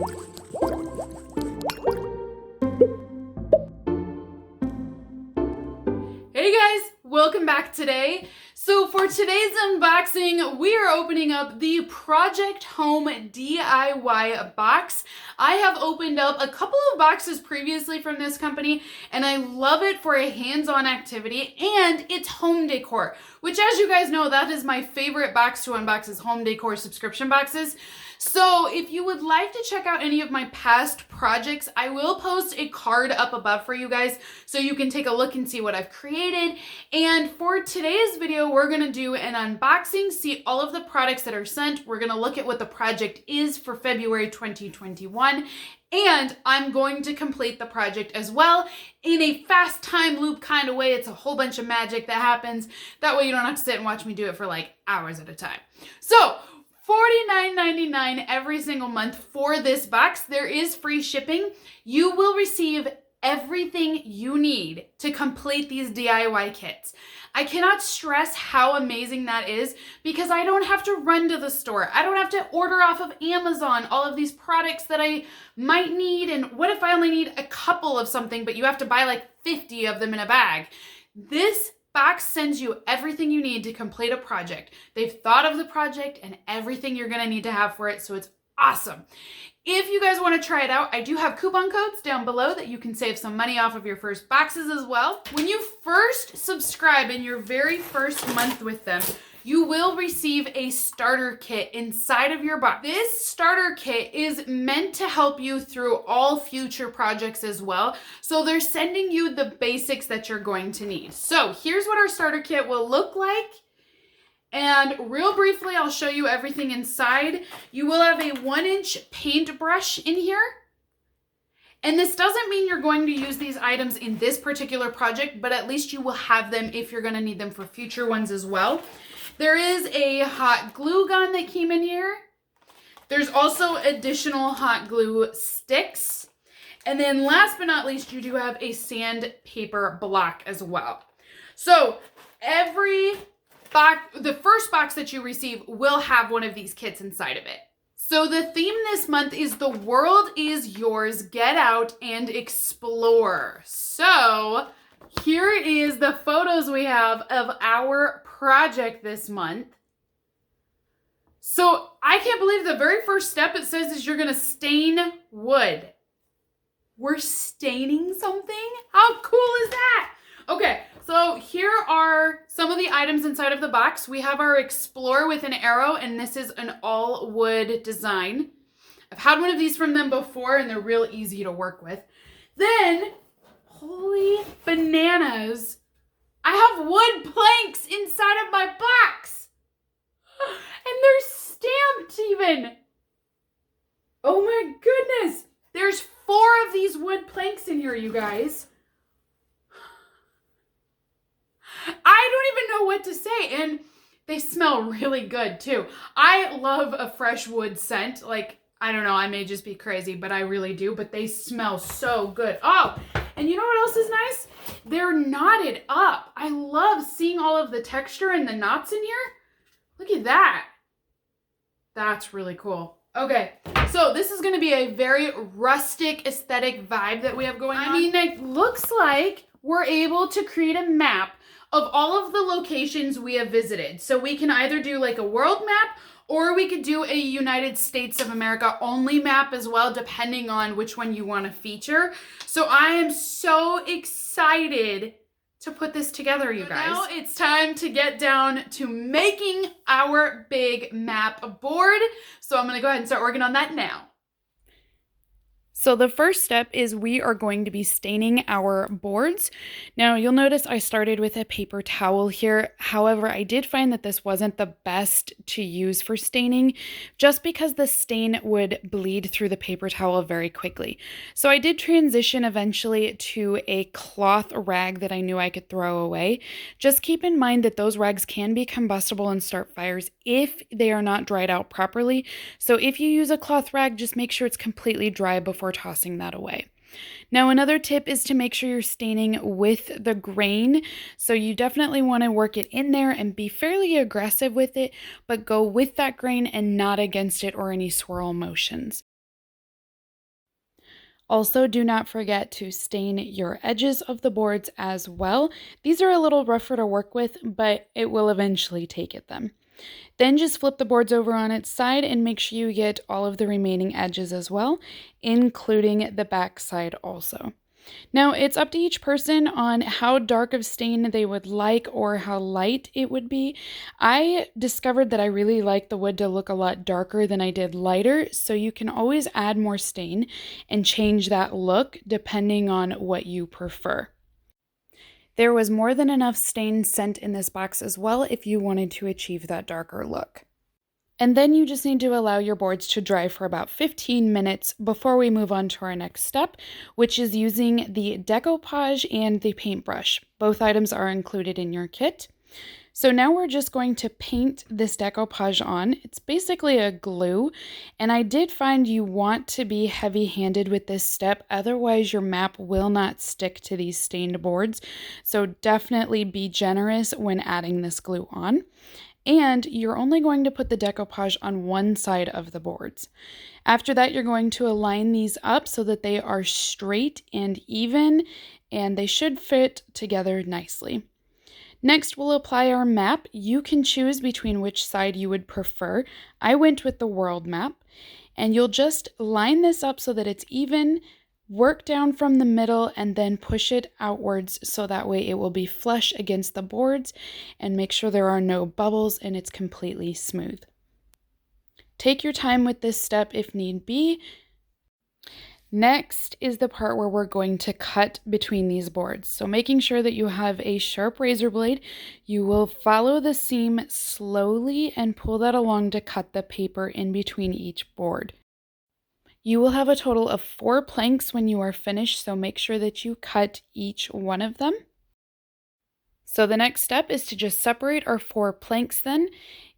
Hey guys, welcome back today. So for today's unboxing, we are opening up the Project Home DIY box. I have opened up a couple of boxes previously from this company, and I love it for a hands-on activity, and it's home decor, which, as you guys know, that is my favorite box to unbox, is home decor subscription boxes. So if you would like to check out any of my past projects, I will post a card up above for you guys so you can take a look and see what I've created. And for today's video, we're gonna do an unboxing, see all of the products that are sent. We're gonna look at what the project is for February 2021. And I'm going to complete the project as well in a fast time loop kind of way. It's a whole bunch of magic that happens. That way you don't have to sit and watch me do it for like hours at a time. So, $49.99 every single month for this box. There is free shipping. You will receive everything you need to complete these DIY kits. I cannot stress how amazing that is because I don't have to run to the store. I don't have to order off of Amazon all of these products that I might need. And what if I only need a couple of something, but you have to buy like 50 of them in a bag? This box sends you everything you need to complete a project. They've thought of the project and everything you're gonna need to have for it, so it's awesome. If you guys wanna try it out, I do have coupon codes down below that you can save some money off of your first boxes as well. When you first subscribe in your very first month with them, you will receive a starter kit inside of your box. This starter kit is meant to help you through all future projects as well. So they're sending you the basics that you're going to need. So here's what our starter kit will look like. And real briefly, I'll show you everything inside. You will have a 1-inch paintbrush in here. And this doesn't mean you're going to use these items in this particular project, but at least you will have them if you're gonna need them for future ones as well. There is a hot glue gun that came in here. There's also additional hot glue sticks. And then last but not least, you do have a sandpaper block as well. So every box, the first box that you receive will have one of these kits inside of it. So the theme this month is the world is yours, get out and explore. So here is the photos we have of our project this month. So I can't believe the very first step it says is you're gonna stain wood. We're staining something? How cool is that? Okay, so here are some of the items inside of the box. We have our Explore with an arrow, and this is an all wood design. I've had one of these from them before, and they're real easy to work with. Then, holy bananas, I have wood planks inside of my box. And they're stamped even. Oh my goodness. There's 4 of these wood planks in here, you guys. I don't even know what to say, and they smell really good too. I love a fresh wood scent. Like, I don't know, I may just be crazy, but I really do, but they smell so good. Oh, and you know what else is nice? They're knotted up. I love seeing all of the texture and the knots in here. Look at that. That's really cool. Okay, so this is gonna be a very rustic aesthetic vibe that we have going on. I mean, it looks like we're able to create a map of all of the locations we have visited. So we can either do like a world map, or we could do a United States of America only map as well, depending on which one you want to feature. So I am so excited to put this together, you guys. Now it's time to get down to making our big map board. So I'm gonna go ahead and start working on that now. So the first step is we are going to be staining our boards. Now you'll notice I started with a paper towel here. However, I did find that this wasn't the best to use for staining just because the stain would bleed through the paper towel very quickly. So I did transition eventually to a cloth rag that I knew I could throw away. Just keep in mind that those rags can be combustible and start fires if they are not dried out properly. So if you use a cloth rag, just make sure it's completely dry before tossing that away. Now, another tip is to make sure you're staining with the grain. So you definitely want to work it in there and be fairly aggressive with it, but go with that grain and not against it or any swirl motions. Also, do not forget to stain your edges of the boards as well. These are a little rougher to work with, but it will eventually take at them. Then just flip the boards over on its side and make sure you get all of the remaining edges as well, including the back side also. Now, it's up to each person on how dark of stain they would like or how light it would be. I discovered that I really like the wood to look a lot darker than I did lighter, so you can always add more stain and change that look depending on what you prefer. There was more than enough stain sent in this box as well if you wanted to achieve that darker look. And then you just need to allow your boards to dry for about 15 minutes before we move on to our next step, which is using the decoupage and the paintbrush. Both items are included in your kit. So now we're just going to paint this decoupage on. It's basically a glue, and I did find you want to be heavy-handed with this step, otherwise your map will not stick to these stained boards. So definitely be generous when adding this glue on. And you're only going to put the decoupage on one side of the boards. After that, you're going to align these up so that they are straight and even, and they should fit together nicely. Next, we'll apply our map. You can choose between which side you would prefer. I went with the world map, and you'll just line this up so that it's even, work down from the middle, and then push it outwards so that way it will be flush against the boards, and make sure there are no bubbles and it's completely smooth. Take your time with this step if need be. Next is the part where we're going to cut between these boards. So making sure that you have a sharp razor blade, you will follow the seam slowly and pull that along to cut the paper in between each board. You will have a total of 4 planks when you are finished, so make sure that you cut each one of them. So the next step is to just separate our 4 planks then.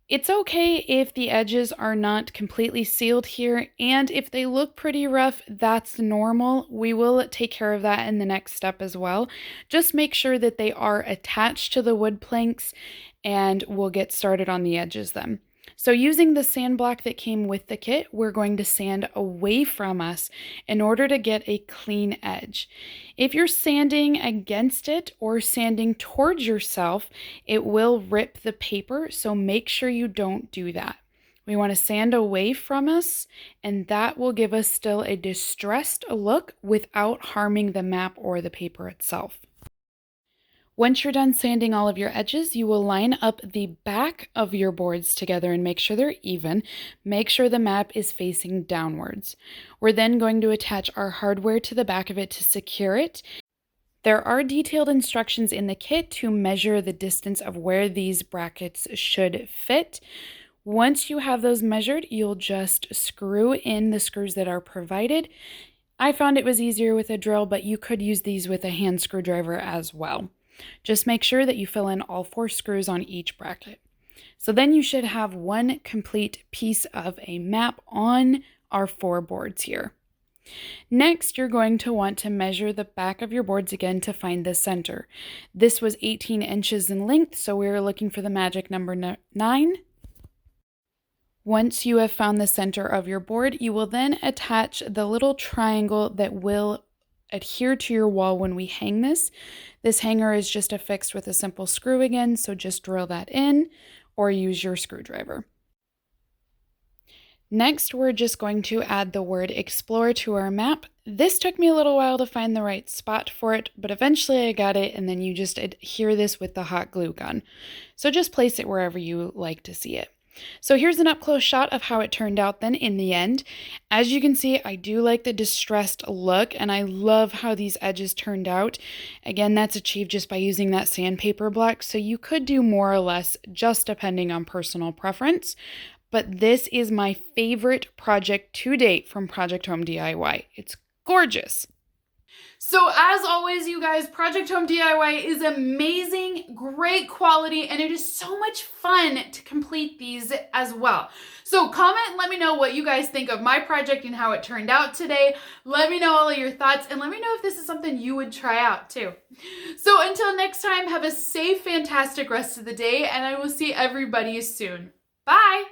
It's okay if the edges are not completely sealed here, and if they look pretty rough, that's normal. We will take care of that in the next step as well. Just make sure that they are attached to the wood planks, and we'll get started on the edges then. So using the sand block that came with the kit, we're going to sand away from us in order to get a clean edge. If you're sanding against it or sanding towards yourself, it will rip the paper, so make sure you don't do that. We want to sand away from us, and that will give us still a distressed look without harming the map or the paper itself. Once you're done sanding all of your edges, you will line up the back of your boards together and make sure they're even. Make sure the map is facing downwards. We're then going to attach our hardware to the back of it to secure it. There are detailed instructions in the kit to measure the distance of where these brackets should fit. Once you have those measured, you'll just screw in the screws that are provided. I found it was easier with a drill, but you could use these with a hand screwdriver as well. Just make sure that you fill in all 4 screws on each bracket. So then you should have one complete piece of a map on our 4 boards here. Next, you're going to want to measure the back of your boards again to find the center. This was 18 inches in length, so we're looking for the magic number 9. Once you have found the center of your board, you will then attach the little triangle that will adhere to your wall when we hang this. This hanger is just affixed with a simple screw again, so just drill that in or use your screwdriver. Next, we're just going to add the word explore to our map. This took me a little while to find the right spot for it, but eventually I got it, and then you just adhere this with the hot glue gun. So just place it wherever you like to see it. So here's an up-close shot of how it turned out then in the end. As you can see, I do like the distressed look, and I love how these edges turned out. Again, that's achieved just by using that sandpaper block, so you could do more or less just depending on personal preference. But this is my favorite project to date from Project Home DIY. It's gorgeous. So as always, you guys, Project Home DIY is amazing, great quality, and it is so much fun to complete these as well. So comment and let me know what you guys think of my project and how it turned out today. Let me know all of your thoughts, and let me know if this is something you would try out too. So until next time, have a safe, fantastic rest of the day, and I will see everybody soon. Bye!